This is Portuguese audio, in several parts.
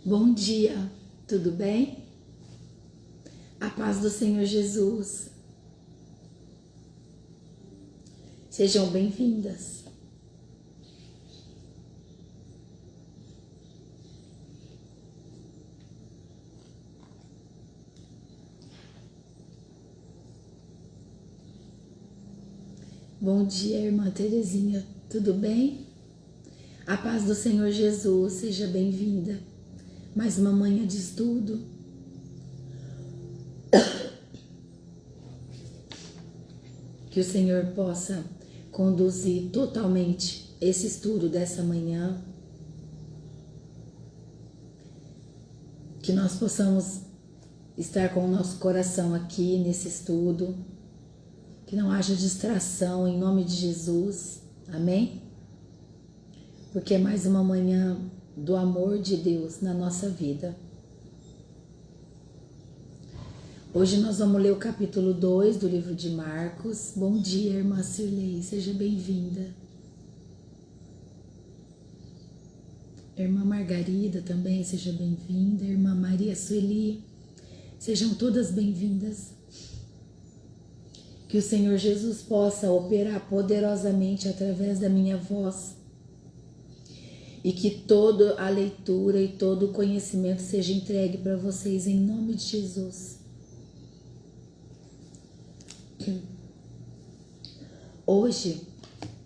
Bom dia, tudo bem? A paz do Senhor Jesus. Sejam bem-vindas. Bom dia, irmã Terezinha, tudo bem? A paz do Senhor Jesus, seja bem-vinda. Mais uma manhã de estudo. Que o Senhor possa conduzir totalmente esse estudo dessa manhã. Que nós possamos estar com o nosso coração aqui nesse estudo. Que não haja distração em nome de Jesus. Amém? Porque é mais uma manhã do amor de Deus na nossa vida. Hoje nós vamos ler o capítulo 2 do livro de Marcos. Bom dia, irmã Cirlei, seja bem-vinda. Irmã Margarida também, seja bem-vinda. Irmã Maria Sueli, sejam todas bem-vindas. Que o Senhor Jesus possa operar poderosamente através da minha voz. E que toda a leitura e todo o conhecimento seja entregue para vocês em nome de Jesus. Hoje,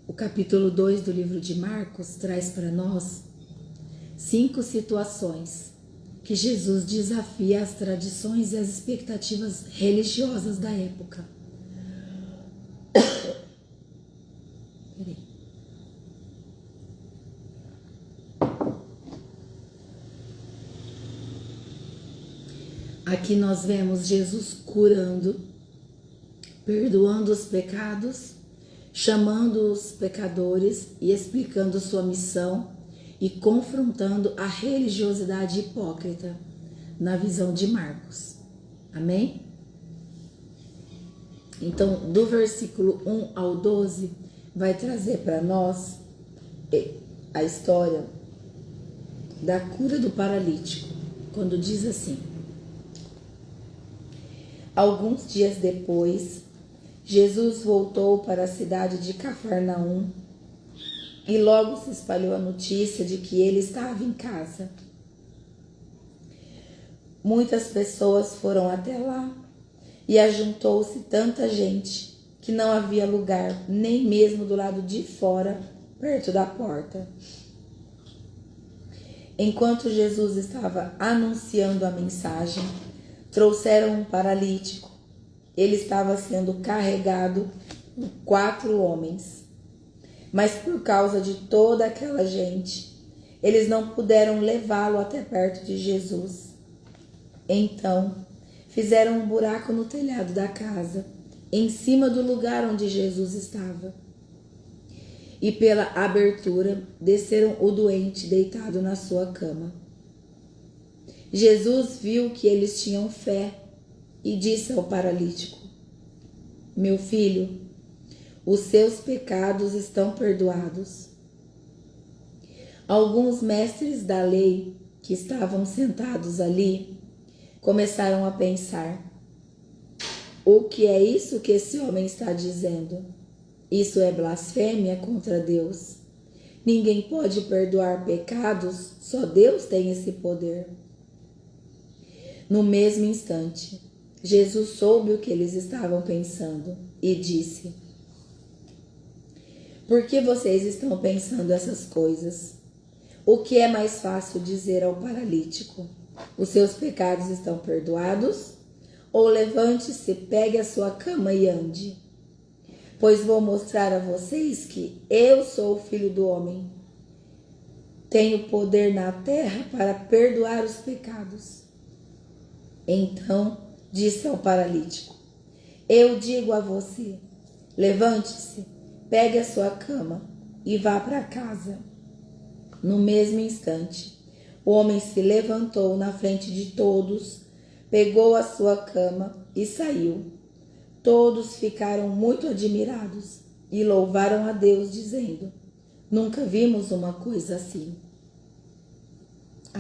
o capítulo 2 do livro de Marcos traz para nós 5 situações que Jesus desafia as tradições e as expectativas religiosas da época. Aqui nós vemos Jesus curando, perdoando os pecados, chamando os pecadores e explicando sua missão e confrontando a religiosidade hipócrita na visão de Marcos. Amém? Então, do versículo 1 ao 12, vai trazer para nós a história da cura do paralítico, quando diz assim: alguns dias depois, Jesus voltou para a cidade de Cafarnaum e logo se espalhou a notícia de que ele estava em casa. Muitas pessoas foram até lá e ajuntou-se tanta gente que não havia lugar nem mesmo do lado de fora, perto da porta. Enquanto Jesus estava anunciando a mensagem, trouxeram um paralítico. Ele estava sendo carregado por 4 homens. Mas por causa de toda aquela gente, eles não puderam levá-lo até perto de Jesus. Então, fizeram um buraco no telhado da casa, em cima do lugar onde Jesus estava. E pela abertura, desceram o doente deitado na sua cama. Jesus viu que eles tinham fé e disse ao paralítico: meu filho, os seus pecados estão perdoados. Alguns mestres da lei que estavam sentados ali começaram a pensar: o que é isso que esse homem está dizendo? Isso é blasfêmia contra Deus. Ninguém pode perdoar pecados, só Deus tem esse poder. No mesmo instante, Jesus soube o que eles estavam pensando e disse: por que vocês estão pensando essas coisas? O que é mais fácil dizer ao paralítico: os seus pecados estão perdoados? Ou levante-se, pegue a sua cama e ande? Pois vou mostrar a vocês que eu sou o Filho do Homem. Tenho poder na terra para perdoar os pecados. Então disse ao paralítico: eu digo a você, levante-se, pegue a sua cama e vá para casa. No mesmo instante, o homem se levantou na frente de todos, pegou a sua cama e saiu. Todos ficaram muito admirados e louvaram a Deus, dizendo: nunca vimos uma coisa assim.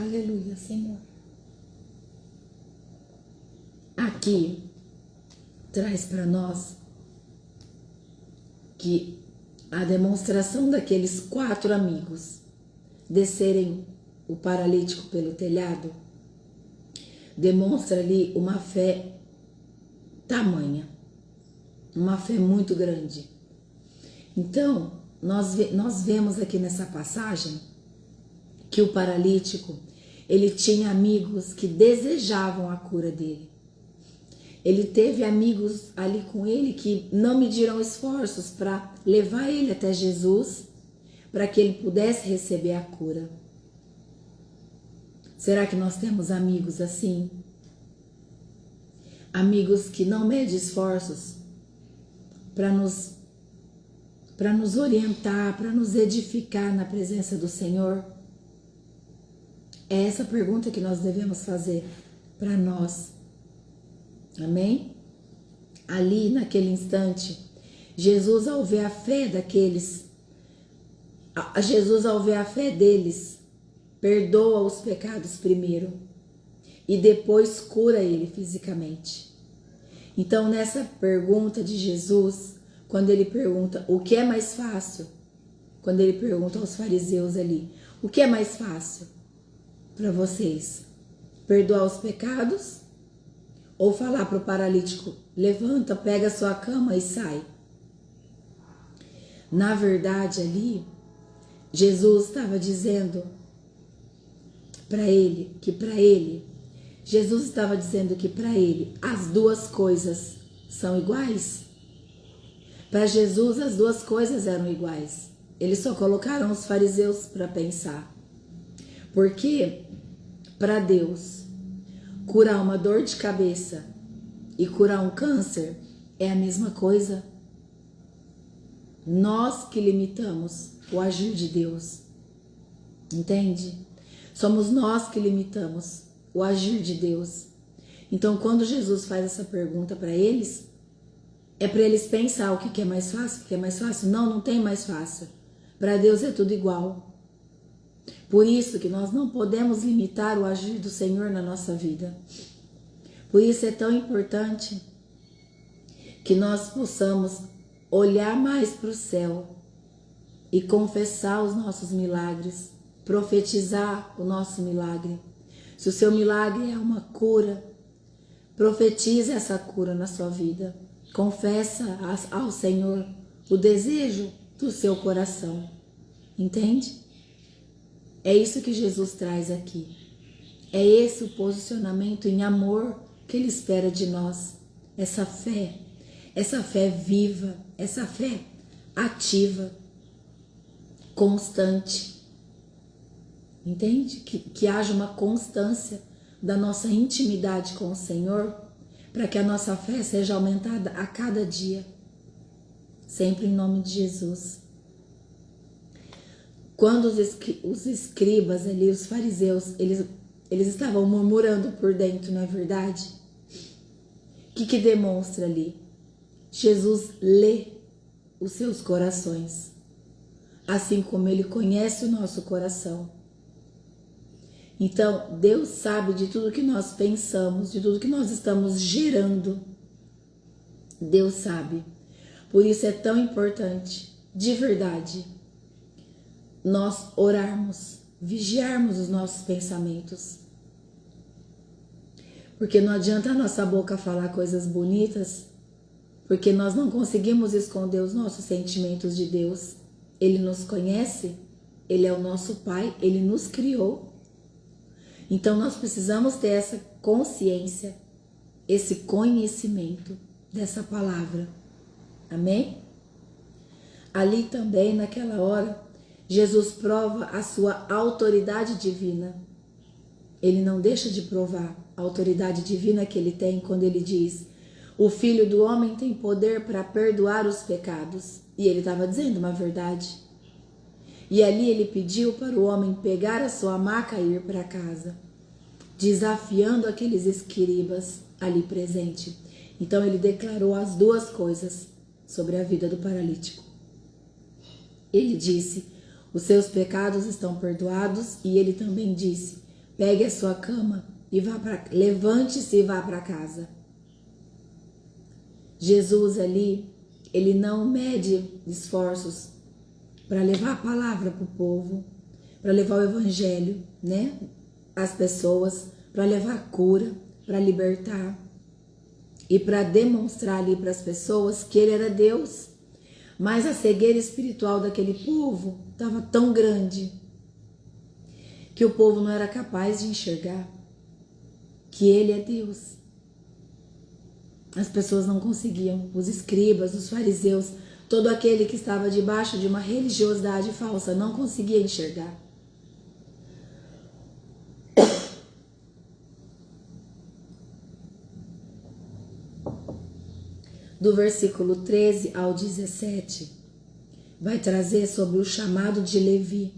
Aleluia, Senhor. Aqui traz para nós que a demonstração daqueles 4 amigos descerem o paralítico pelo telhado demonstra ali uma fé tamanha, uma fé muito grande. Então, nós vemos aqui nessa passagem que o paralítico, ele tinha amigos que desejavam a cura dele. Ele teve amigos ali com ele que não mediram esforços para levar ele até Jesus, para que ele pudesse receber a cura. Será que nós temos amigos assim? Amigos que não medem esforços para nos orientar, para nos edificar na presença do Senhor? É essa pergunta que nós devemos fazer para nós. Amém? Ali, naquele instante, Jesus, ao ver a fé deles, perdoa os pecados primeiro e depois cura ele fisicamente. Então, nessa pergunta de Jesus, quando ele pergunta o que é mais fácil, quando ele pergunta aos fariseus ali, o que é mais fácil para vocês? Perdoar os pecados ou falar para o paralítico, levanta, pega a sua cama e sai? Na verdade, ali, Jesus estava dizendo Jesus estava dizendo que para ele as duas coisas são iguais. Para Jesus as duas coisas eram iguais. Eles só colocaram os fariseus para pensar. Porque para Deus, curar uma dor de cabeça e curar um câncer é a mesma coisa. Nós que limitamos o agir de Deus. Entende? Somos nós que limitamos o agir de Deus. Então, quando Jesus faz essa pergunta para eles, é para eles pensar o que é mais fácil, o que é mais fácil. Não tem mais fácil. Para Deus é tudo igual. Por isso que nós não podemos limitar o agir do Senhor na nossa vida. Por isso é tão importante que nós possamos olhar mais para o céu e confessar os nossos milagres, profetizar o nosso milagre. Se o seu milagre é uma cura, profetize essa cura na sua vida. Confessa ao Senhor o desejo do seu coração. Entende? É isso que Jesus traz aqui. É esse o posicionamento em amor que Ele espera de nós. Essa fé viva, essa fé ativa, constante. Entende? Que haja uma constância da nossa intimidade com o Senhor, para que a nossa fé seja aumentada a cada dia. Sempre em nome de Jesus. Quando os escribas ali, os fariseus, eles estavam murmurando por dentro, não é verdade? O que demonstra ali? Jesus lê os seus corações, assim como Ele conhece o nosso coração. Então, Deus sabe de tudo que nós pensamos, de tudo que nós estamos gerando. Deus sabe. Por isso é tão importante, de verdade, nós orarmos, vigiarmos os nossos pensamentos. Porque não adianta a nossa boca falar coisas bonitas, porque nós não conseguimos esconder os nossos sentimentos de Deus. Ele nos conhece, Ele é o nosso Pai, Ele nos criou. Então nós precisamos ter essa consciência, esse conhecimento dessa palavra. Amém? Ali também, naquela hora, Jesus prova a sua autoridade divina. Ele não deixa de provar a autoridade divina que Ele tem quando Ele diz: o Filho do Homem tem poder para perdoar os pecados. E Ele estava dizendo uma verdade. E ali Ele pediu para o homem pegar a sua maca e ir para casa, desafiando aqueles escribas ali presentes. Então Ele declarou as duas coisas sobre a vida do paralítico. Ele disse: os seus pecados estão perdoados. E Ele também disse: pegue a sua cama e levante-se e vá para casa. Jesus ali, ele não mede esforços para levar a palavra para o povo, para levar o evangelho, né, às pessoas, para levar cura, para libertar e para demonstrar ali para as pessoas que ele era Deus. Mas a cegueira espiritual daquele povo estava tão grande que o povo não era capaz de enxergar que ele é Deus. As pessoas não conseguiam, os escribas, os fariseus, todo aquele que estava debaixo de uma religiosidade falsa não conseguia enxergar. Do versículo 13 ao 17, vai trazer sobre o chamado de Levi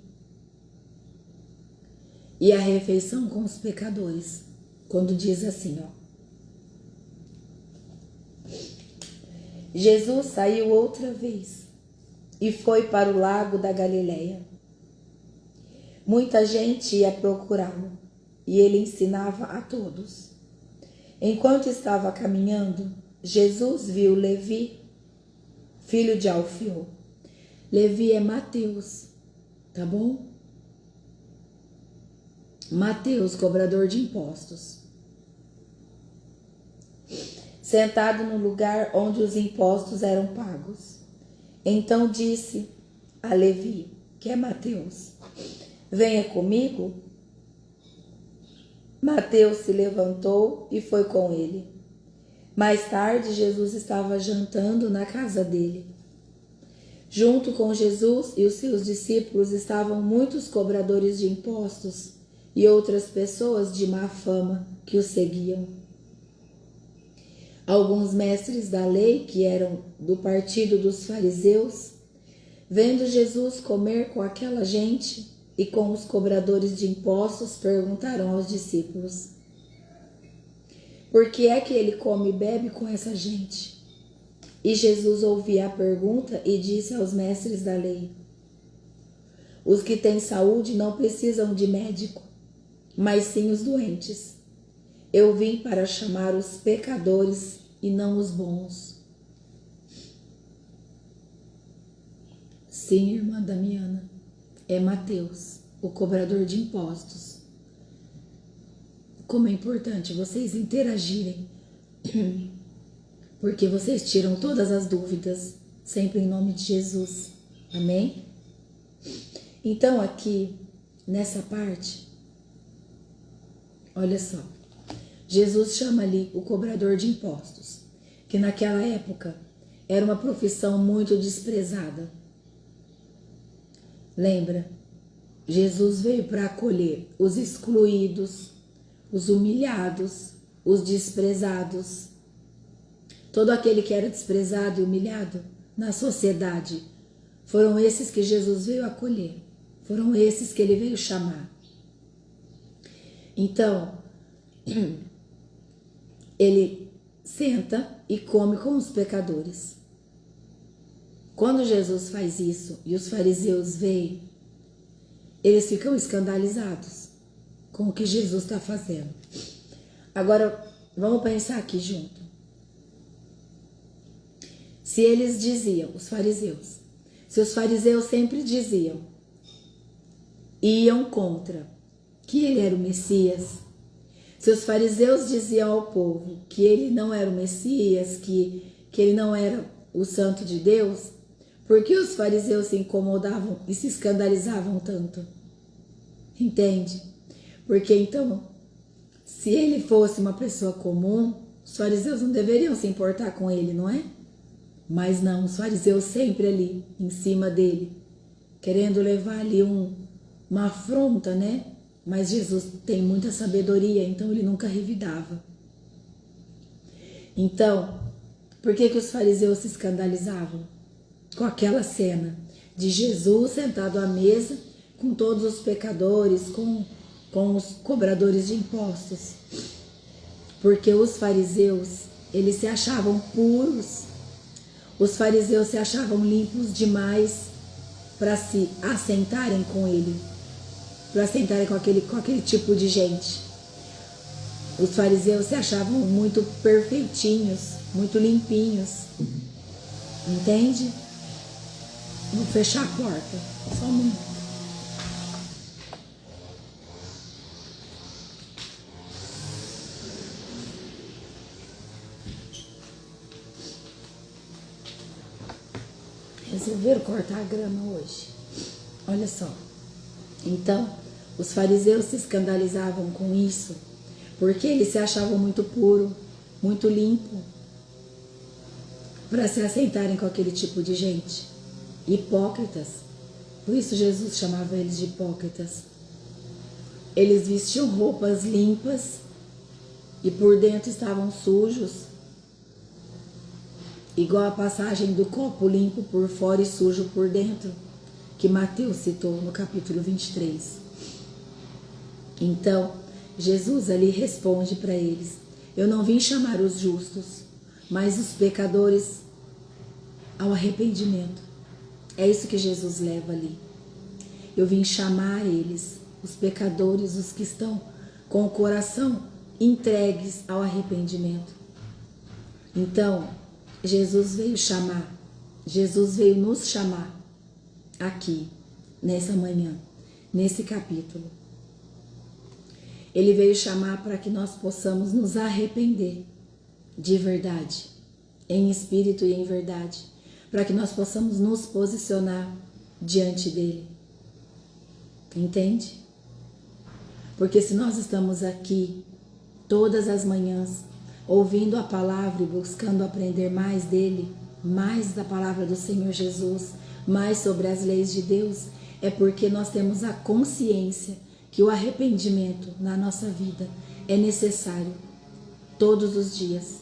e a refeição com os pecadores, quando diz assim, ó. Jesus saiu outra vez e foi para o lago da Galileia. Muita gente ia procurá-lo e ele ensinava a todos. Enquanto estava caminhando, Jesus viu Levi, filho de Alfeu. Levi é Mateus, tá bom? Mateus, cobrador de impostos, sentado no lugar onde os impostos eram pagos. Então disse a Levi, que é Mateus, venha comigo. Mateus se levantou e foi com ele. Mais tarde, Jesus estava jantando na casa dele. Junto com Jesus e os seus discípulos estavam muitos cobradores de impostos e outras pessoas de má fama que o seguiam. Alguns mestres da lei, que eram do partido dos fariseus, vendo Jesus comer com aquela gente e com os cobradores de impostos, perguntaram aos discípulos: por que é que ele come e bebe com essa gente? E Jesus ouvia a pergunta e disse aos mestres da lei: os que têm saúde não precisam de médico, mas sim os doentes. Eu vim para chamar os pecadores e não os bons. Sim, irmã Damiana, é Mateus, o cobrador de impostos. Como é importante vocês interagirem, porque vocês tiram todas as dúvidas, sempre em nome de Jesus. Amém? Então aqui, nessa parte, olha só, Jesus chama ali o cobrador de impostos, que naquela época era uma profissão muito desprezada. Lembra? Jesus veio para acolher os excluídos, os humilhados, os desprezados. Todo aquele que era desprezado e humilhado na sociedade, foram esses que Jesus veio acolher, foram esses que ele veio chamar. Então, ele senta e come com os pecadores. Quando Jesus faz isso e os fariseus veem, eles ficam escandalizados com o que Jesus está fazendo. Agora, vamos pensar aqui junto. Se eles diziam, os fariseus, se os fariseus sempre diziam, iam contra, que ele era o Messias, se os fariseus diziam ao povo que ele não era o Messias, que ele não era o Santo de Deus, por que os fariseus se incomodavam e se escandalizavam tanto? Entende? Porque então, se ele fosse uma pessoa comum, os fariseus não deveriam se importar com ele, não é? Mas não, os fariseus sempre ali, em cima dele, querendo levar ali uma afronta, né? Mas Jesus tem muita sabedoria, então ele nunca revidava. Então, por que os fariseus se escandalizavam? Com aquela cena de Jesus sentado à mesa com todos os pecadores, com os cobradores de impostos. Porque os fariseus, eles se achavam puros. Os fariseus se achavam limpos demais para se assentarem com ele. para sentarem com aquele tipo de gente. Os fariseus se achavam muito perfeitinhos, muito limpinhos. Entende? Vou fechar a porta. Só um minuto. Resolveram cortar a grama hoje. Olha só. Então, os fariseus se escandalizavam com isso, porque eles se achavam muito puro, muito limpo, para se assentarem com aquele tipo de gente. Hipócritas. Por isso Jesus chamava eles de hipócritas. Eles vestiam roupas limpas e por dentro estavam sujos, igual a passagem do copo limpo por fora e sujo por dentro, que Mateus citou no capítulo 23. Então, Jesus ali responde para eles: eu não vim chamar os justos, mas os pecadores ao arrependimento. É isso que Jesus leva ali. Eu vim chamar eles, os pecadores, os que estão com o coração entregues ao arrependimento. Então, Jesus veio chamar, Jesus veio nos chamar aqui, nessa manhã, nesse capítulo. Ele veio chamar para que nós possamos nos arrepender de verdade, em espírito e em verdade, para que nós possamos nos posicionar diante dele. Entende? Porque se nós estamos aqui todas as manhãs, ouvindo a palavra e buscando aprender mais dele, mais da palavra do Senhor Jesus, mais sobre as leis de Deus, é porque nós temos a consciência que o arrependimento na nossa vida é necessário todos os dias.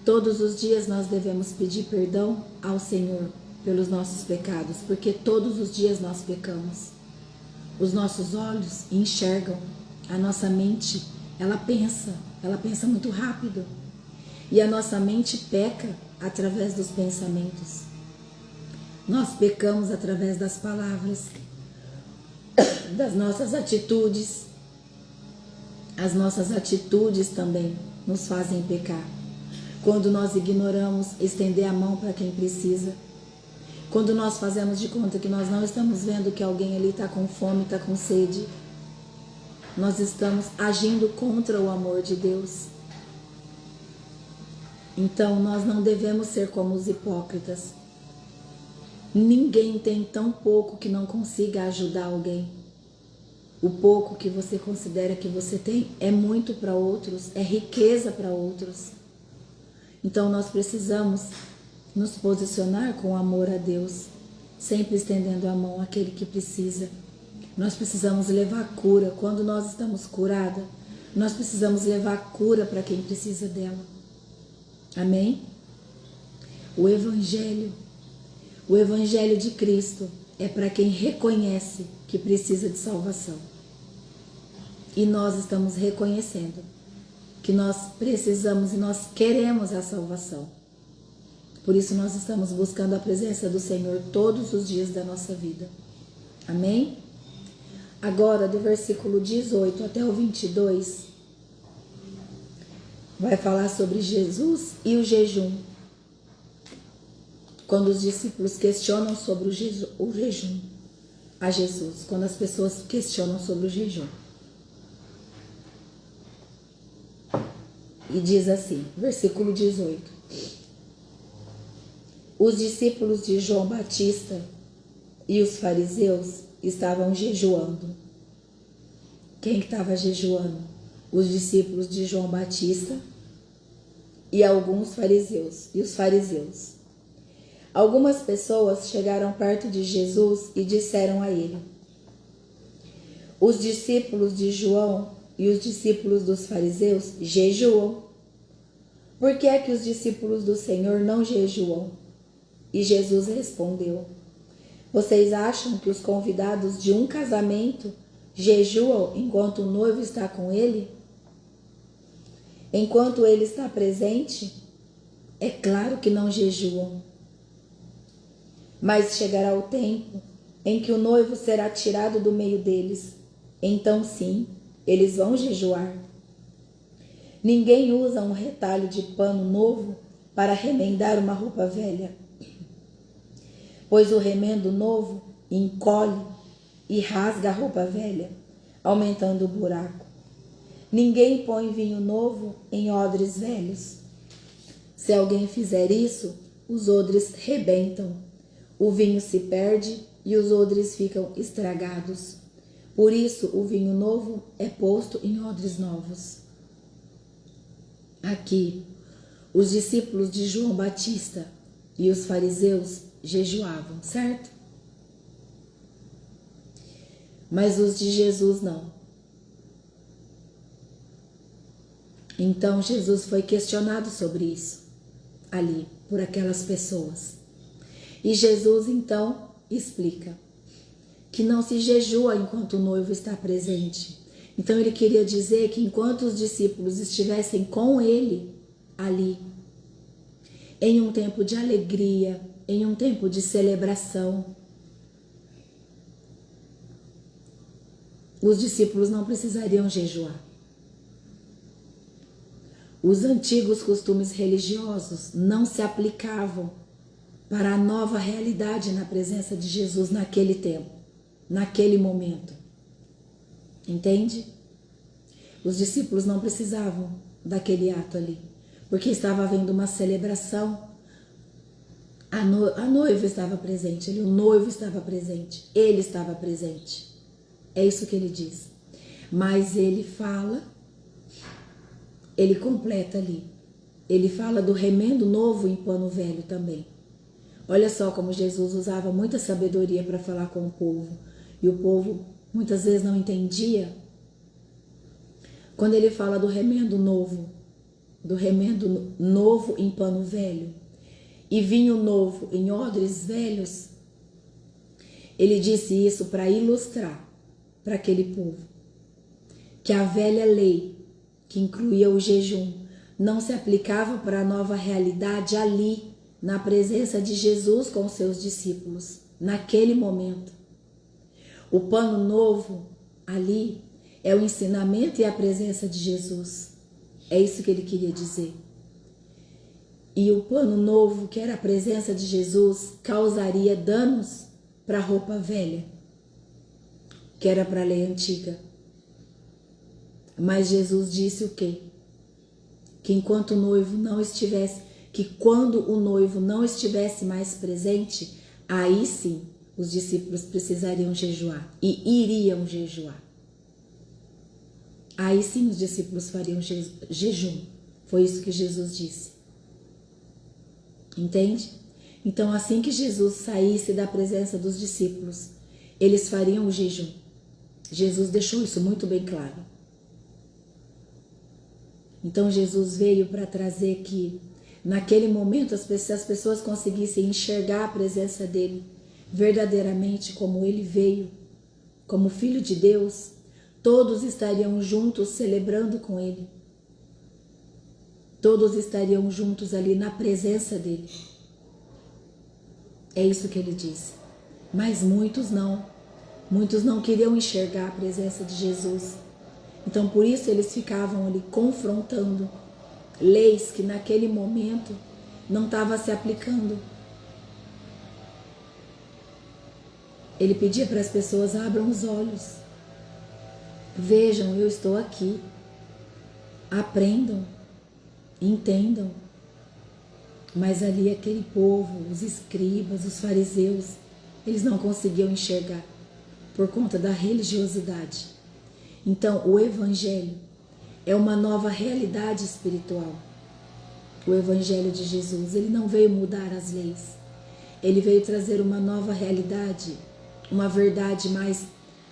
Todos os dias nós devemos pedir perdão ao Senhor pelos nossos pecados, porque todos os dias nós pecamos. Os nossos olhos enxergam, a nossa mente, ela pensa muito rápido. E a nossa mente peca através dos pensamentos. Nós pecamos através das palavras, das nossas atitudes. As nossas atitudes também nos fazem pecar. Quando nós ignoramos estender a mão para quem precisa. Quando nós fazemos de conta que nós não estamos vendo que alguém ali está com fome, está com sede. Nós estamos agindo contra o amor de Deus. Então, nós não devemos ser como os hipócritas. Ninguém tem tão pouco que não consiga ajudar alguém. O pouco que você considera que você tem é muito para outros, é riqueza para outros. Então, nós precisamos nos posicionar com amor a Deus, sempre estendendo a mão àquele que precisa. Nós precisamos levar cura. Quando nós estamos curadas, nós precisamos levar cura para quem precisa dela. Amém? O Evangelho de Cristo é para quem reconhece que precisa de salvação. E nós estamos reconhecendo que nós precisamos e nós queremos a salvação. Por isso nós estamos buscando a presença do Senhor todos os dias da nossa vida. Amém? Agora, do versículo 18 até o 22, vai falar sobre Jesus e o jejum. Quando os discípulos questionam sobre o jejum a Jesus, quando as pessoas questionam sobre o jejum. E diz assim, versículo 18. Os discípulos de João Batista e os fariseus estavam jejuando. Quem estava jejuando? Os discípulos de João Batista e alguns fariseus, e os fariseus. Algumas pessoas chegaram perto de Jesus e disseram a ele: os discípulos de João e os discípulos dos fariseus jejuam. Por que é que os discípulos do Senhor não jejuam? E Jesus respondeu: vocês acham que os convidados de um casamento jejuam enquanto o noivo está com ele? Enquanto ele está presente? É claro que não jejuam. Mas chegará o tempo em que o noivo será tirado do meio deles, então sim, eles vão jejuar. Ninguém usa um retalho de pano novo para remendar uma roupa velha, pois o remendo novo encolhe e rasga a roupa velha, aumentando o buraco. Ninguém põe vinho novo em odres velhos. Se alguém fizer isso, os odres rebentam, o vinho se perde e os odres ficam estragados. Por isso, o vinho novo é posto em odres novos. Aqui, os discípulos de João Batista e os fariseus jejuavam, certo? Mas os de Jesus não. Então Jesus foi questionado sobre isso, ali, por aquelas pessoas. E Jesus então explica que não se jejua enquanto o noivo está presente. Então ele queria dizer que enquanto os discípulos estivessem com ele ali, em um tempo de alegria, em um tempo de celebração, os discípulos não precisariam jejuar. Os antigos costumes religiosos não se aplicavam para a nova realidade na presença de Jesus naquele tempo, naquele momento. Entende? Os discípulos não precisavam daquele ato ali, porque estava havendo uma celebração. A noiva estava presente, o noivo estava presente, ele estava presente. É isso que ele diz. Mas ele fala, ele completa ali. Ele fala do remendo novo em pano velho também. Olha só como Jesus usava muita sabedoria para falar com o povo. E o povo muitas vezes não entendia. Quando ele fala do remendo novo em pano velho e vinho novo em odres velhos, ele disse isso para ilustrar para aquele povo que a velha lei, que incluía o jejum, não se aplicava para a nova realidade ali, na presença de Jesus com os seus discípulos, naquele momento. O pano novo ali é o ensinamento e a presença de Jesus. É isso que ele queria dizer. E o pano novo, que era a presença de Jesus, causaria danos para a roupa velha, que era para a lei antiga. Mas Jesus disse o quê? Que enquanto o noivo não estivesse, que quando o noivo não estivesse mais presente, aí sim os discípulos precisariam jejuar e iriam jejuar. Aí sim os discípulos fariam jejum. Foi isso que Jesus disse. Entende? Então, assim que Jesus saísse da presença dos discípulos, eles fariam o jejum. Jesus deixou isso muito bem claro. Então, Jesus veio para trazer que, naquele momento, as pessoas conseguissem enxergar a presença dele verdadeiramente como ele veio, como Filho de Deus. Todos estariam juntos celebrando com ele. Todos estariam juntos ali na presença dele. É isso que ele disse. Mas muitos não. Muitos não queriam enxergar a presença de Jesus. Então, por isso, eles ficavam ali confrontando leis que naquele momento não estavam se aplicando. Ele pedia para as pessoas: abram os olhos. Vejam, eu estou aqui. Aprendam, entendam. Mas ali aquele povo, os escribas, os fariseus, eles não conseguiam enxergar por conta da religiosidade. Então, o Evangelho é uma nova realidade espiritual. O Evangelho de Jesus, ele não veio mudar as leis. Ele veio trazer uma nova realidade, uma verdade mais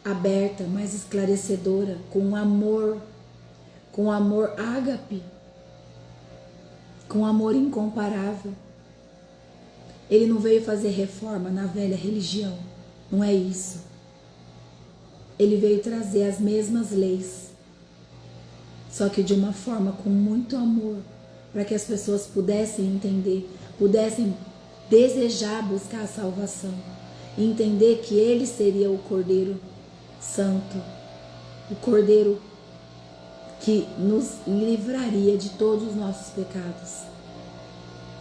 aberta, mais esclarecedora, com amor ágape, com amor incomparável. Ele não veio fazer reforma na velha religião, não é isso. Ele veio trazer as mesmas leis, só que de uma forma com muito amor, para que as pessoas pudessem entender, pudessem desejar buscar a salvação, e entender que ele seria o Cordeiro Santo, o Cordeiro que nos livraria de todos os nossos pecados,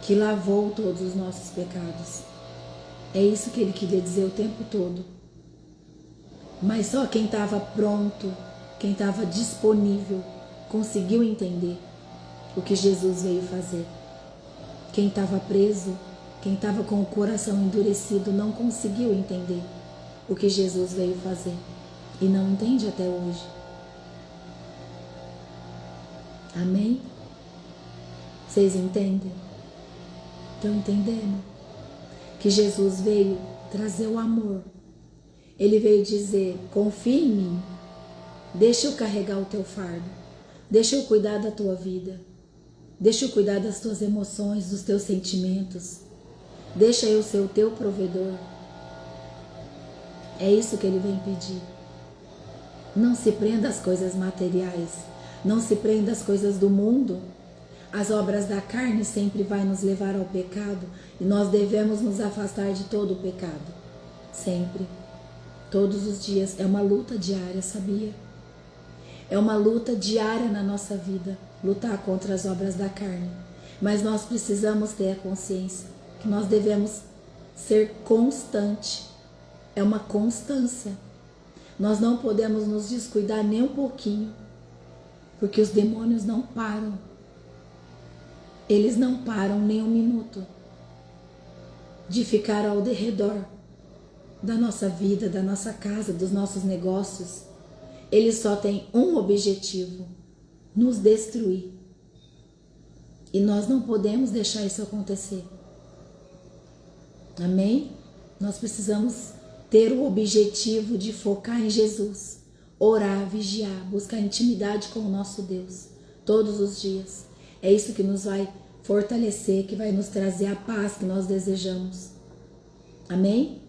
que lavou todos os nossos pecados. É isso que ele queria dizer o tempo todo. Mas só quem estava pronto, quem estava disponível, conseguiu entender o que Jesus veio fazer. Quem estava preso, quem estava com o coração endurecido, não conseguiu entender o que Jesus veio fazer. E não entende até hoje. Amém? Vocês entendem? Estão entendendo? Que Jesus veio trazer o amor. Ele veio dizer, confia em mim. Deixa eu carregar o teu fardo. Deixa eu cuidar da tua vida. Deixa eu cuidar das tuas emoções, dos teus sentimentos. Deixa eu ser o teu provedor. É isso que ele vem pedir. Não se prenda às coisas materiais. Não se prenda às coisas do mundo. As obras da carne sempre vai nos levar ao pecado e nós devemos nos afastar de todo o pecado. Sempre. Todos os dias. É uma luta diária, sabia? É uma luta diária na nossa vida, lutar contra as obras da carne. Mas nós precisamos ter a consciência que nós devemos ser constante. É uma constância. Nós não podemos nos descuidar nem um pouquinho, porque os demônios não param. Eles não param nem um minuto de ficar ao redor da nossa vida, da nossa casa, dos nossos negócios. Eles só têm um objetivo: nos destruir. E nós não podemos deixar isso acontecer. Amém? Nós precisamos ter o objetivo de focar em Jesus, orar, vigiar, buscar intimidade com o nosso Deus todos os dias. É isso que nos vai fortalecer, que vai nos trazer a paz que nós desejamos. Amém?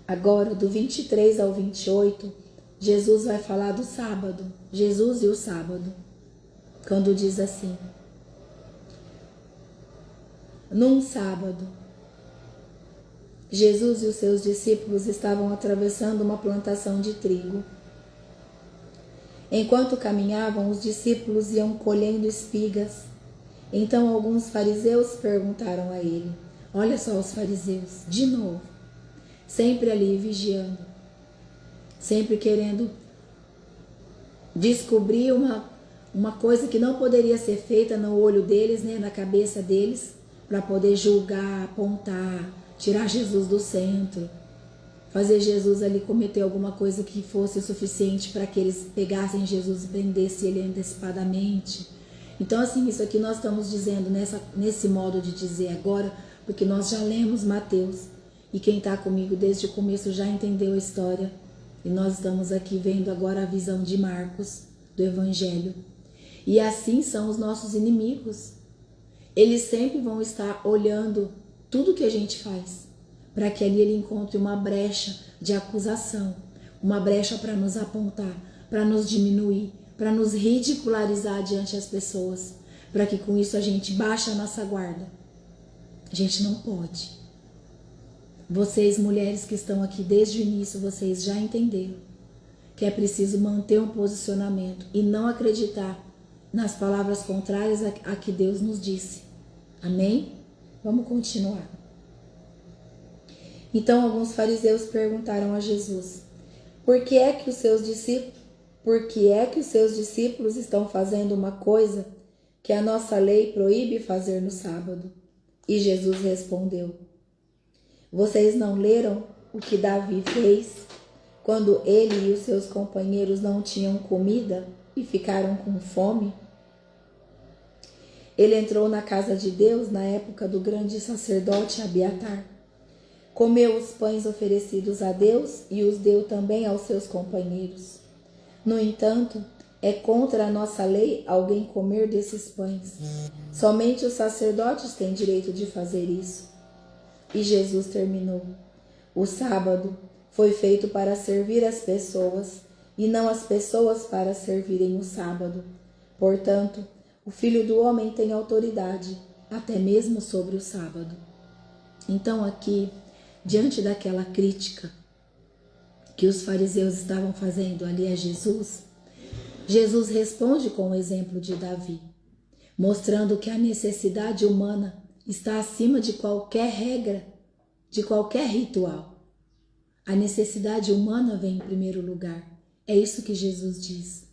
Agora, do 23 ao 28, Jesus vai falar do sábado. Jesus e o sábado. Quando diz assim: num sábado, Jesus e os seus discípulos estavam atravessando uma plantação de trigo. Enquanto caminhavam, os discípulos iam colhendo espigas. Então alguns fariseus perguntaram a ele. Olha só os fariseus, de novo, sempre ali vigiando, sempre querendo descobrir uma coisa que não poderia ser feita no olho deles, né, na cabeça deles, para poder julgar, apontar, tirar Jesus do centro, fazer Jesus ali cometer alguma coisa que fosse o suficiente para que eles pegassem Jesus e prendessem ele antecipadamente. Então, assim, isso aqui nós estamos dizendo nesse modo de dizer agora, porque nós já lemos Mateus, e quem está comigo desde o começo já entendeu a história, e nós estamos aqui vendo agora a visão de Marcos, do Evangelho. E assim são os nossos inimigos. Eles sempre vão estar olhando tudo que a gente faz, para que ali ele encontre uma brecha de acusação, uma brecha para nos apontar, para nos diminuir, para nos ridicularizar diante das pessoas, para que com isso a gente baixe a nossa guarda. A gente não pode. Vocês, mulheres que estão aqui desde o início, vocês já entenderam que é preciso manter um posicionamento e não acreditar nas palavras contrárias a que Deus nos disse. Amém? Vamos continuar. Então alguns fariseus perguntaram a Jesus: por que é que os seus discípulos estão fazendo uma coisa que a nossa lei proíbe fazer no sábado? E Jesus respondeu: vocês não leram o que Davi fez quando ele e os seus companheiros não tinham comida e ficaram com fome? Ele entrou na casa de Deus na época do grande sacerdote Abiatar. Comeu os pães oferecidos a Deus e os deu também aos seus companheiros. No entanto, é contra a nossa lei alguém comer desses pães. Somente os sacerdotes têm direito de fazer isso. E Jesus terminou: o sábado foi feito para servir as pessoas, e não as pessoas para servirem o sábado. Portanto, o Filho do Homem tem autoridade, até mesmo sobre o sábado. Então aqui, diante daquela crítica que os fariseus estavam fazendo ali a Jesus, Jesus responde com o exemplo de Davi, mostrando que a necessidade humana está acima de qualquer regra, de qualquer ritual. A necessidade humana vem em primeiro lugar. É isso que Jesus diz.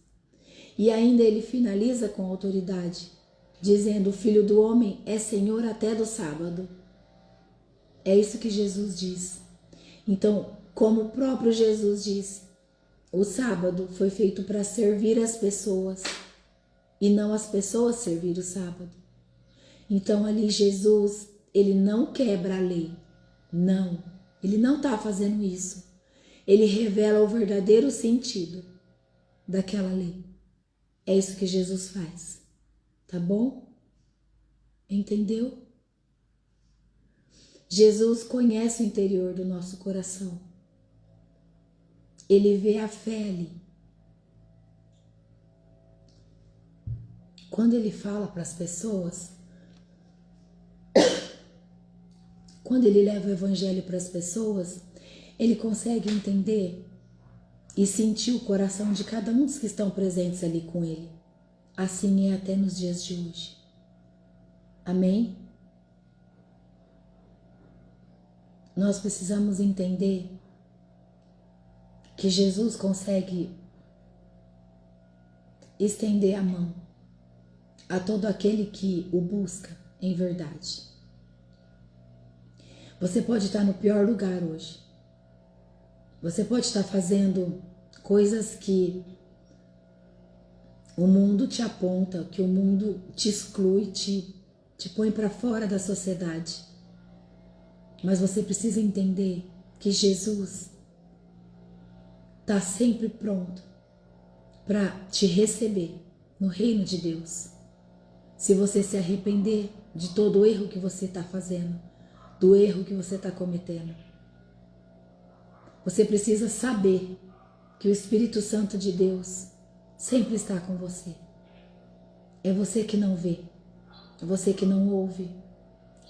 E ainda ele finaliza com autoridade, dizendo: o Filho do Homem é Senhor até do sábado. É isso que Jesus diz. Então, como o próprio Jesus diz, o sábado foi feito para servir as pessoas e não as pessoas servir o sábado. Então ali Jesus, ele não quebra a lei. Não, ele não está fazendo isso. Ele revela o verdadeiro sentido daquela lei. É isso que Jesus faz. Tá bom? Entendeu? Jesus conhece o interior do nosso coração. Ele vê a fé ali. Quando ele fala para as pessoas, quando ele leva o evangelho para as pessoas, ele consegue entender e sentir o coração de cada um dos que estão presentes ali com ele. Assim é até nos dias de hoje. Amém? Nós precisamos entender que Jesus consegue estender a mão a todo aquele que o busca em verdade. Você pode estar no pior lugar hoje. Você pode estar fazendo coisas que o mundo te aponta, que o mundo te exclui, te põe para fora da sociedade. Mas você precisa entender que Jesus está sempre pronto para te receber no reino de Deus. Se você se arrepender de todo o erro que você está fazendo, do erro que você está cometendo. Você precisa saber que o Espírito Santo de Deus sempre está com você. É você que não vê, é você que não ouve,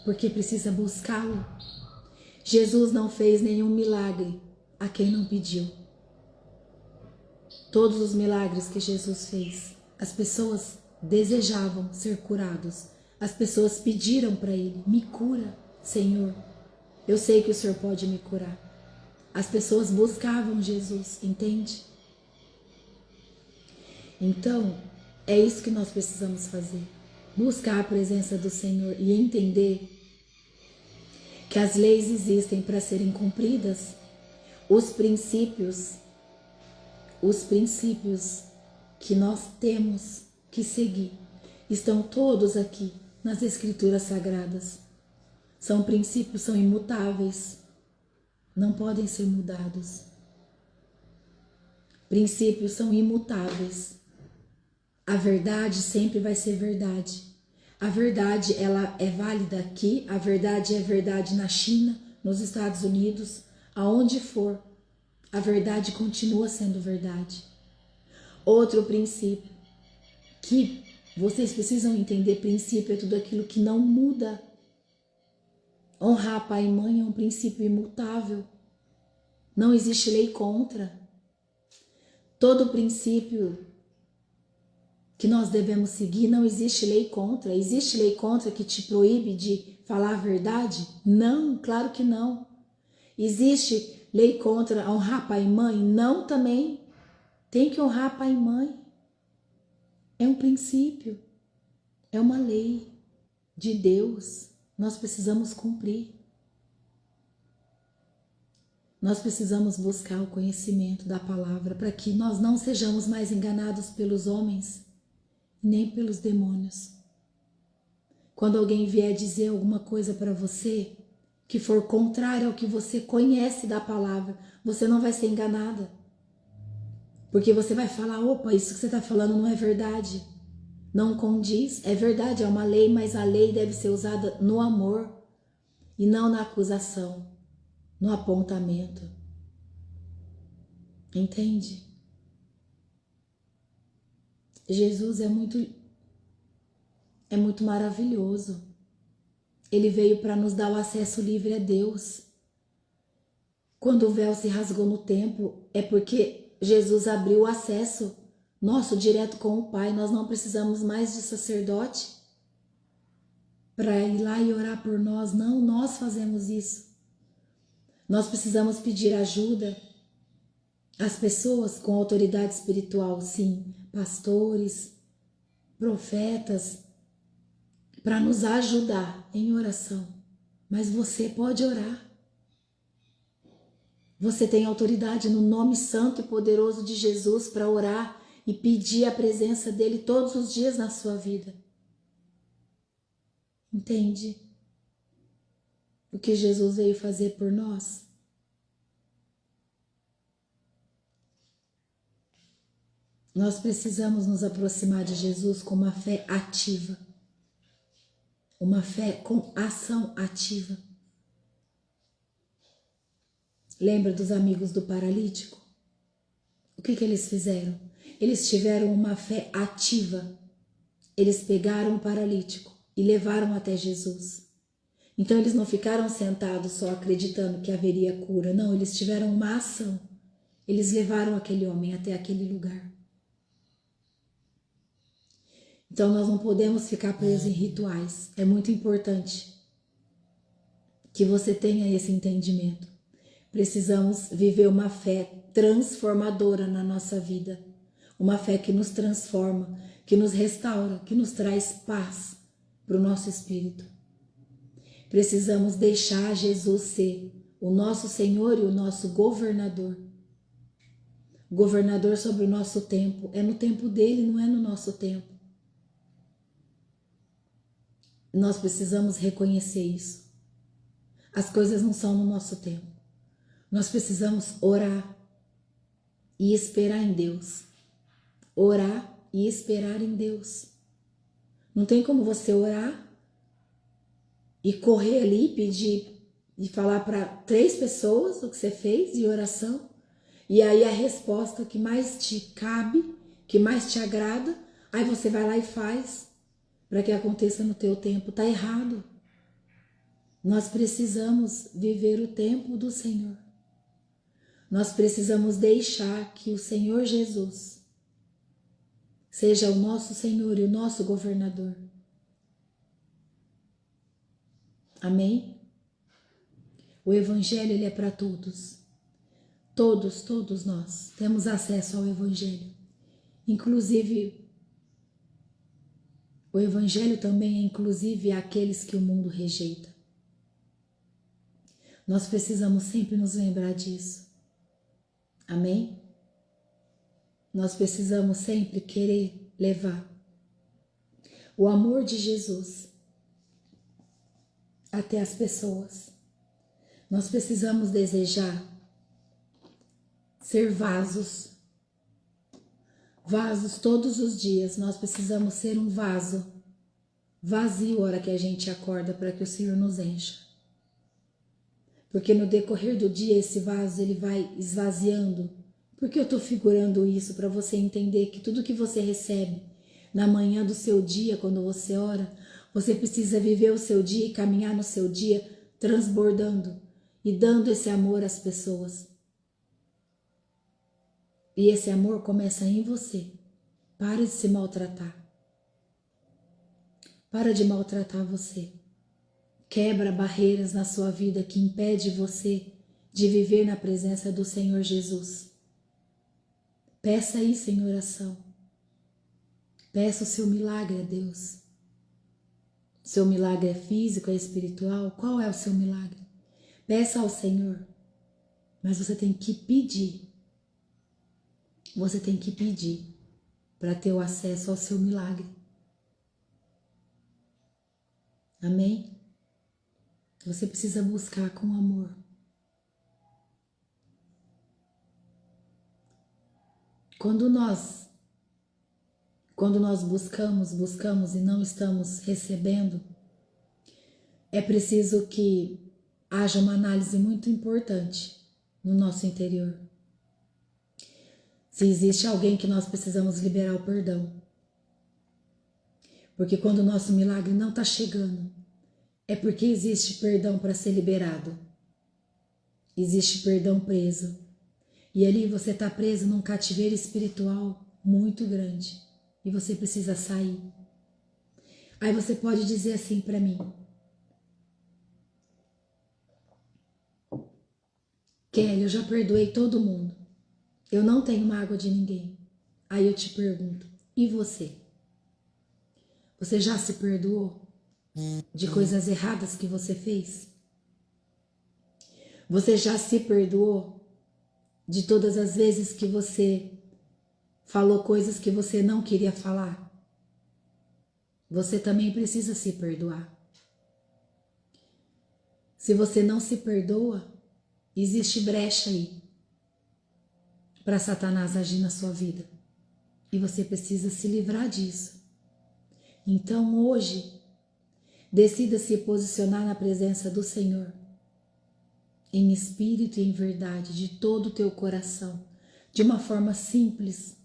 porque precisa buscá-lo. Jesus não fez nenhum milagre a quem não pediu. Todos os milagres que Jesus fez, as pessoas desejavam ser curados. As pessoas pediram para ele: me cura, Senhor. Eu sei que o Senhor pode me curar. As pessoas buscavam Jesus, entende? Então, é isso que nós precisamos fazer. Buscar a presença do Senhor e entender que as leis existem para serem cumpridas. Os princípios que nós temos que seguir estão todos aqui nas Escrituras Sagradas. São princípios, são imutáveis, não podem ser mudados. Princípios são imutáveis. A verdade sempre vai ser verdade. A verdade, ela é válida aqui, a verdade é verdade na China, nos Estados Unidos, aonde for. A verdade continua sendo verdade. Outro princípio que vocês precisam entender: princípio é tudo aquilo que não muda. Honrar pai e mãe é um princípio imutável. Não existe lei contra. Todo princípio que nós devemos seguir, não existe lei contra. Existe lei contra que te proíbe de falar a verdade? Não, claro que não. Existe lei contra honrar pai e mãe? Não também. Tem que honrar pai e mãe. É um princípio, é uma lei de Deus. Nós precisamos cumprir. Nós precisamos buscar o conhecimento da palavra para que nós não sejamos mais enganados pelos homens, nem pelos demônios. Quando alguém vier dizer alguma coisa para você que for contrária ao que você conhece da palavra, você não vai ser enganada. Porque você vai falar: opa, isso que você está falando não é verdade. Não condiz. É verdade, é uma lei, mas a lei deve ser usada no amor e não na acusação, no apontamento. Entende? Jesus é muito maravilhoso. Ele veio para nos dar o acesso livre a Deus. Quando o véu se rasgou no templo, é porque Jesus abriu o acesso nosso direto com o Pai. Nós não precisamos mais de sacerdote para ir lá e orar por nós. Não, nós fazemos isso. Nós precisamos pedir ajuda às pessoas com autoridade espiritual, sim, pastores, profetas, para nos ajudar em oração. Mas você pode orar. Você tem autoridade no nome santo e poderoso de Jesus para orar e pedir a presença dele todos os dias na sua vida. Entende? O que Jesus veio fazer por nós? Nós precisamos nos aproximar de Jesus com uma fé ativa. Uma fé com ação ativa. Lembra dos amigos do paralítico? O que eles fizeram? Eles tiveram uma fé ativa. Eles pegaram o paralítico e levaram até Jesus. Então eles não ficaram sentados só acreditando que haveria cura. Não, eles tiveram uma ação. Eles levaram aquele homem até aquele lugar. Então nós não podemos ficar presos em rituais. É muito importante que você tenha esse entendimento. Precisamos viver uma fé transformadora na nossa vida. Uma fé que nos transforma, que nos restaura, que nos traz paz para o nosso espírito. Precisamos deixar Jesus ser o nosso Senhor e o nosso governador. Governador sobre o nosso tempo. É no tempo dele, não é no nosso tempo. Nós precisamos reconhecer isso. As coisas não são no nosso tempo. Nós precisamos orar e esperar em Deus. Orar e esperar em Deus. Não tem como você orar e correr ali e pedir e falar para 3 pessoas o que você fez de oração e aí a resposta que mais te cabe, que mais te agrada, aí você vai lá e faz para que aconteça no teu tempo. Tá errado. Nós precisamos viver o tempo do Senhor. Nós precisamos deixar que o Senhor Jesus seja o nosso Senhor e o nosso governador. Amém? O Evangelho ele é para todos. Todos nós temos acesso ao Evangelho. Inclusive, o Evangelho também é inclusive àqueles que o mundo rejeita. Nós precisamos sempre nos lembrar disso. Amém? Nós precisamos sempre querer levar o amor de Jesus até as pessoas. Nós precisamos desejar ser vasos todos os dias. Nós precisamos ser um vaso vazio a hora que a gente acorda para que o Senhor nos encha. Porque no decorrer do dia esse vaso ele vai esvaziando. Por que eu estou figurando isso? Para você entender que tudo que você recebe na manhã do seu dia, quando você ora, você precisa viver o seu dia e caminhar no seu dia transbordando e dando esse amor às pessoas. E esse amor começa em você. Para de se maltratar. Para de maltratar você. Quebra barreiras na sua vida que impede você de viver na presença do Senhor Jesus. Peça isso em oração. Peça o seu milagre a Deus. Seu milagre é físico, é espiritual? Qual é o seu milagre? Peça ao Senhor. Mas você tem que pedir. Você tem que pedir para ter o acesso ao seu milagre. Amém? Você precisa buscar com amor. Quando nós buscamos e não estamos recebendo, é preciso que haja uma análise muito importante no nosso interior. Se existe alguém que nós precisamos liberar o perdão. Porque quando o nosso milagre não está chegando, é porque existe perdão para ser liberado. existe perdão preso. E ali você está preso num cativeiro espiritual muito grande. E você precisa sair. Aí você pode dizer assim para mim: Kelly, eu já perdoei todo mundo. Eu não tenho mágoa de ninguém. Aí eu te pergunto, e você? Você já se perdoou de coisas erradas que você fez? Você já se perdoou de todas as vezes que você falou coisas que você não queria falar? Você também precisa se perdoar. Se você não se perdoa, existe brecha aí para Satanás agir na sua vida. E você precisa se livrar disso. Então hoje, decida se posicionar na presença do Senhor, em espírito e em verdade, de todo o teu coração, de uma forma simples,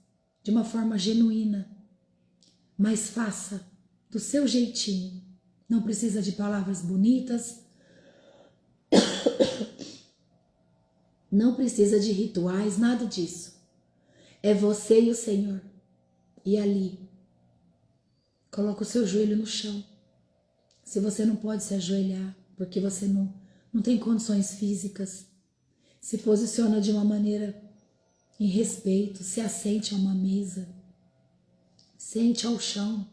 de uma forma genuína, mas faça do seu jeitinho. Não precisa de palavras bonitas, não precisa de rituais, nada disso. É você e o Senhor. E ali, coloca o seu joelho no chão. Se você não pode se ajoelhar, porque você não tem condições físicas, se posiciona de uma maneira em respeito, se assente a uma mesa, sente ao chão,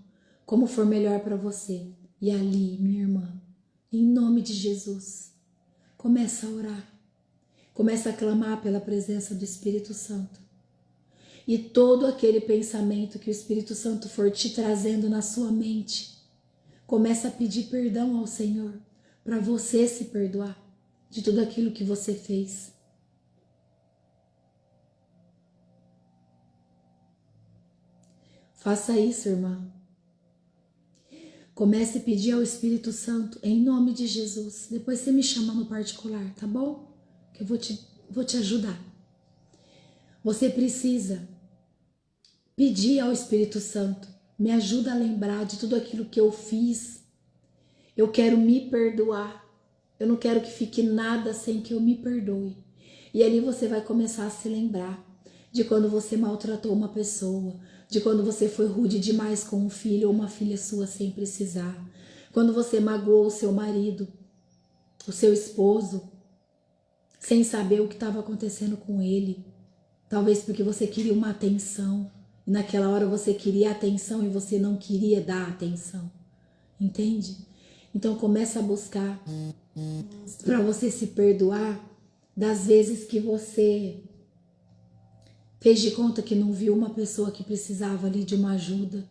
como for melhor para você. E ali, minha irmã, em nome de Jesus, começa a orar, começa a clamar pela presença do Espírito Santo. E todo aquele pensamento que o Espírito Santo for te trazendo na sua mente, começa a pedir perdão ao Senhor, para você se perdoar de tudo aquilo que você fez. Faça isso, irmã. Comece a pedir ao Espírito Santo em nome de Jesus. Depois você me chama no particular, tá bom? Que eu vou te ajudar. Você precisa pedir ao Espírito Santo: me ajuda a lembrar de tudo aquilo que eu fiz. Eu quero me perdoar. Eu não quero que fique nada sem que eu me perdoe. E ali você vai começar a se lembrar de quando você maltratou uma pessoa, de quando você foi rude demais com um filho ou uma filha sua sem precisar, quando você magoou o seu marido, o seu esposo, sem saber o que estava acontecendo com ele, talvez porque você queria uma atenção, e naquela hora você queria atenção e você não queria dar atenção, entende? Então começa a buscar para você se perdoar das vezes que você fez de conta que não viu uma pessoa que precisava ali de uma ajuda.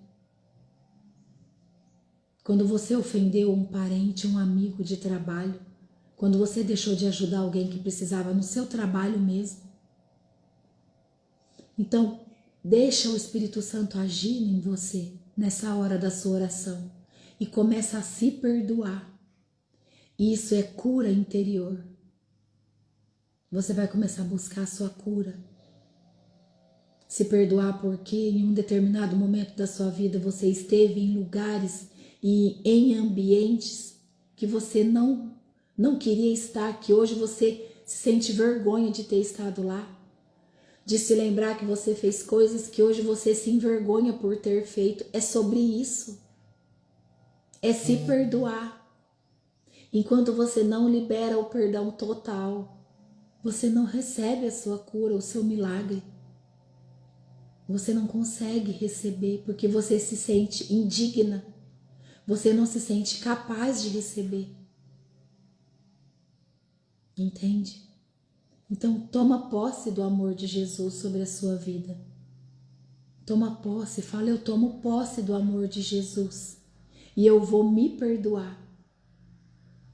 Quando você ofendeu um parente, um amigo de trabalho, quando você deixou de ajudar alguém que precisava no seu trabalho mesmo. Então, deixa o Espírito Santo agir em você nessa hora da sua oração e começa a se perdoar. Isso é cura interior. Você vai começar a buscar a sua cura. Se perdoar porque em um determinado momento da sua vida você esteve em lugares e em ambientes que você não queria estar, que hoje você se sente vergonha de ter estado lá, de se lembrar que você fez coisas que hoje você se envergonha por ter feito. É sobre isso. É se perdoar. Enquanto você não libera o perdão total, você não recebe a sua cura, o seu milagre. Você não consegue receber porque você se sente indigna. Você não se sente capaz de receber. Entende? Então toma posse do amor de Jesus sobre a sua vida. Toma posse, fala: eu tomo posse do amor de Jesus e eu vou me perdoar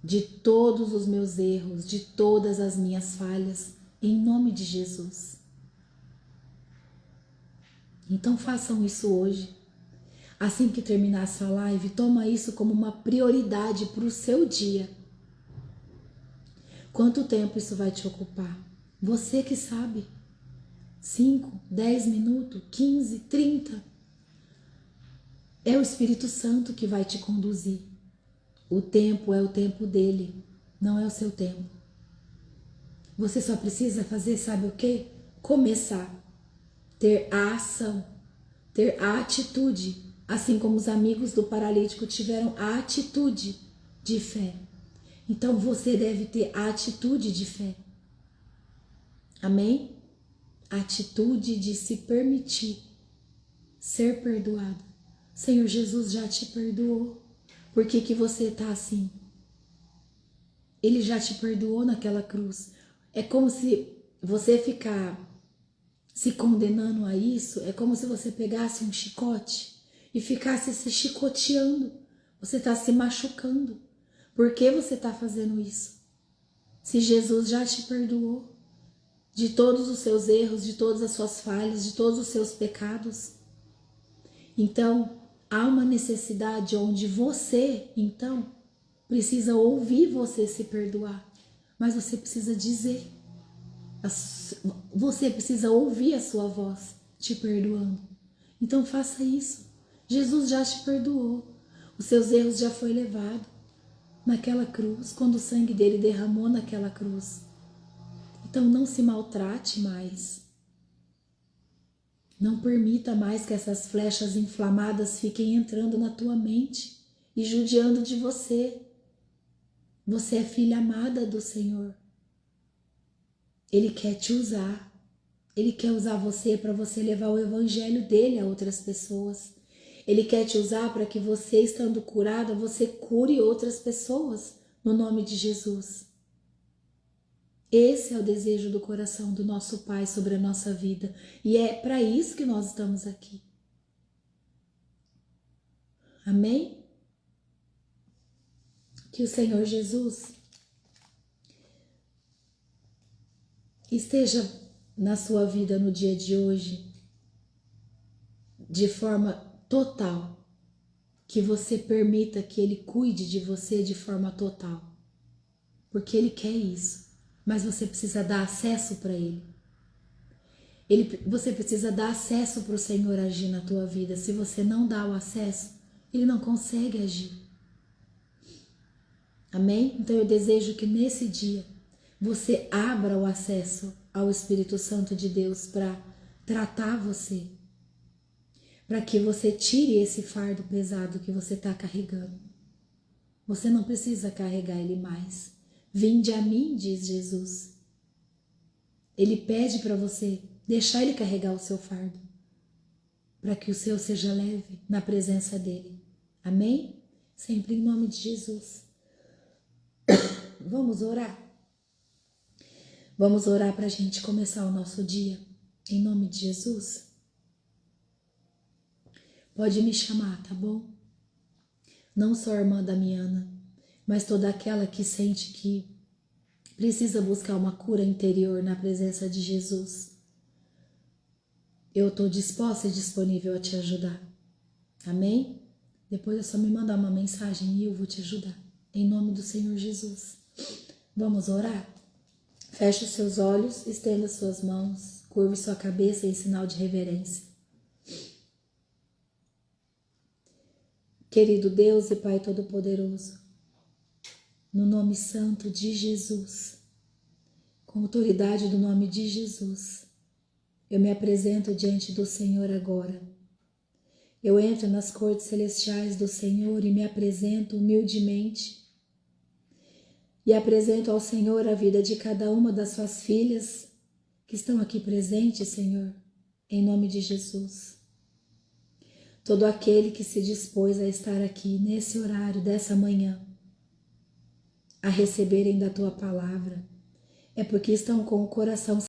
de todos os meus erros, de todas as minhas falhas, em nome de Jesus. Então façam isso hoje. Assim que terminar essa live, toma isso como uma prioridade para o seu dia. Quanto tempo isso vai te ocupar? Você que sabe. 5, 10 minutos, 15, 30. É o Espírito Santo que vai te conduzir. O tempo é o tempo dele, não é o seu tempo. Você só precisa fazer, sabe o quê? Começar. Ter a ação, ter a atitude, assim como os amigos do paralítico tiveram a atitude de fé. Então você deve ter a atitude de fé. Amém? A atitude de se permitir ser perdoado. Senhor Jesus já te perdoou. Por que que você está assim? Ele já te perdoou naquela cruz. É como se você ficar se condenando a isso, é como se você pegasse um chicote e ficasse se chicoteando. Você está se machucando. Por que você está fazendo isso? Se Jesus já te perdoou de todos os seus erros, de todas as suas falhas, de todos os seus pecados. Então, há uma necessidade onde você, então, precisa ouvir você se perdoar. Mas você precisa dizer. Você precisa ouvir a sua voz te perdoando. Então faça isso. Jesus já te perdoou. Os seus erros já foi levado naquela cruz, quando o sangue dele derramou naquela cruz. Então não se maltrate mais. Não permita mais que essas flechas inflamadas fiquem entrando na tua mente e judiando de você. Você é filha amada do Senhor. Ele quer te usar. Ele quer usar você para você levar o evangelho dele a outras pessoas. Ele quer te usar para que você, estando curada, você cure outras pessoas no nome de Jesus. Esse é o desejo do coração do nosso Pai sobre a nossa vida. E é para isso que nós estamos aqui. Amém? Que o Senhor Jesus esteja na sua vida no dia de hoje de forma total. Que você permita que Ele cuide de você de forma total. Porque Ele quer isso. Mas você precisa dar acesso para Ele. Você precisa dar acesso para o Senhor agir na tua vida. Se você não dá o acesso, Ele não consegue agir. Amém? Então eu desejo que nesse dia você abra o acesso ao Espírito Santo de Deus para tratar você. Para que você tire esse fardo pesado que você está carregando. Você não precisa carregar ele mais. Vinde a mim, diz Jesus. Ele pede para você deixar ele carregar o seu fardo, para que o seu seja leve na presença dele. Amém? Sempre em nome de Jesus. Vamos orar? Vamos orar para a gente começar o nosso dia, em nome de Jesus? Pode me chamar, tá bom? Não só a irmã Damiana, mas toda aquela que sente que precisa buscar uma cura interior na presença de Jesus. Eu estou disposta e disponível a te ajudar. Amém? Depois é só me mandar uma mensagem e eu vou te ajudar. Em nome do Senhor Jesus. Vamos orar? Feche os seus olhos, estenda suas mãos, curve sua cabeça em sinal de reverência. Querido Deus e Pai Todo-Poderoso, no nome santo de Jesus, com autoridade do nome de Jesus, eu me apresento diante do Senhor agora. Eu entro nas cortes celestiais do Senhor e me apresento humildemente. E apresento ao Senhor a vida de cada uma das suas filhas que estão aqui presentes, Senhor, em nome de Jesus. Todo aquele que se dispôs a estar aqui nesse horário dessa manhã, a receberem da Tua palavra, é porque estão com o coração